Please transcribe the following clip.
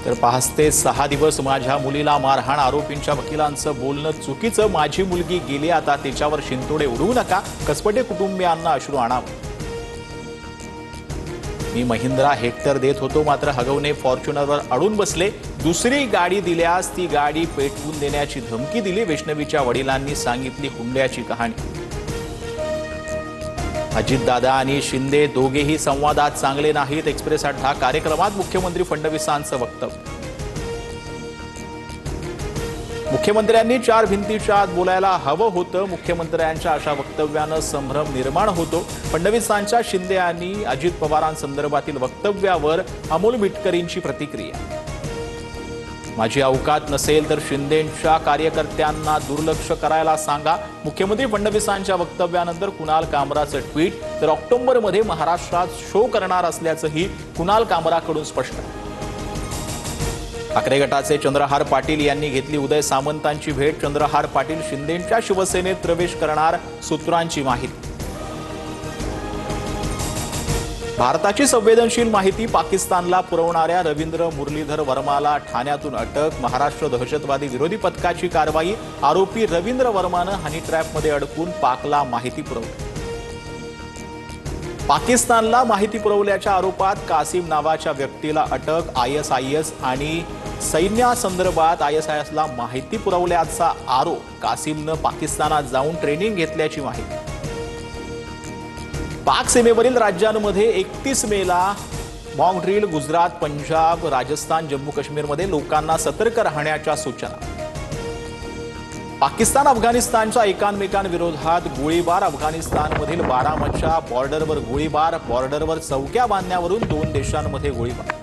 तर 5 ते 6 दिवस माझ्या मुलीला मारहाण, आरोपींच्या वकिलांचं बोलणं चुकीचं, माझी मुलगी गेली, आता तिच्यावर शिंतोडे उडवू नका, कसपटे कुटुंबियांना अश्रू आणावं. मी महिंद्रा हेक्टर देत होतो, मात्र हगवणे फॉर्च्युनरवर अडून बसले, दुसरी गाडी दिल्यास ती गाडी पेटवून देण्याची धमकी दिली. वैष्णवीच्या वडिलांनी सांगितली हुंड्याची कहाणी. अजितदादा आणि शिंदे दोघेही संवादात चांगले नाहीत. एक्सप्रेस अड्डा कार्यक्रमात मुख्यमंत्री फडणवीसांचं वक्तव्य. मुख्यमंत्र्यांनी 4 भिंतीच्या आत बोलायला हवं होतं. मुख्यमंत्र्यांच्या अशा वक्तव्यानं संभ्रम निर्माण होतो. फडणवीसांच्या शिंदे आणि अजित पवारांसंदर्भातील वक्तव्यावर अमोल मिटकरींची प्रतिक्रिया. माझी अवकात नसेल तर शिंदेंच्या कार्यकर्त्यांना दुर्लक्ष करायला सांगा. मुख्यमंत्री फडणवीसांच्या वक्तव्यानंतर कुणाल कामराचं ट्विट. तर ऑक्टोबरमध्ये महाराष्ट्रात शो करणार असल्याचंही कुणाल कामराकडून स्पष्ट. ठाकरे गटाचे चंद्रहार पाटील यांनी घेतली उदय सामंतांची भेट. चंद्रहार पाटील शिंदेंच्या शिवसेनेत प्रवेश करणार, सूत्रांची माहिती. भारताची संवेदनशील माहिती पाकिस्तानला पुरवणाऱ्या रवींद्र मुरलीधर वर्माला ठाण्यातून अटक. महाराष्ट्र दहशतवादी विरोधी पथकाची कारवाई. आरोपी रवींद्र वर्मानं हनी ट्रॅपमध्ये अडकून पाकला माहिती पुरवली. पाकिस्तानला माहिती पुरवल्याच्या आरोपात कासिम नावाच्या व्यक्तीला अटक. ISIS आणि सैन्यासंदर्भात ISISला माहिती पुरवल्याचा आरोप. कासिमनं पाकिस्तानात जाऊन ट्रेनिंग घेतल्याची माहिती. पाक सीमेवरील राज्यांमध्ये 31 मेला मॉक ड्रिल. गुजरात, पंजाब, राजस्थान, जम्मू काश्मीरमध्ये लोकांना सतर्क राहण्याच्या सूचना. पाकिस्तान अफगाणिस्तानच्या एकमेकांविरोधात गोळीबार. अफगाणिस्तानमधील बारामच्या बॉर्डरवर गोळीबार. बॉर्डरवर चौक्या बांधण्यावरून 2 देशांमध्ये गोळीबार.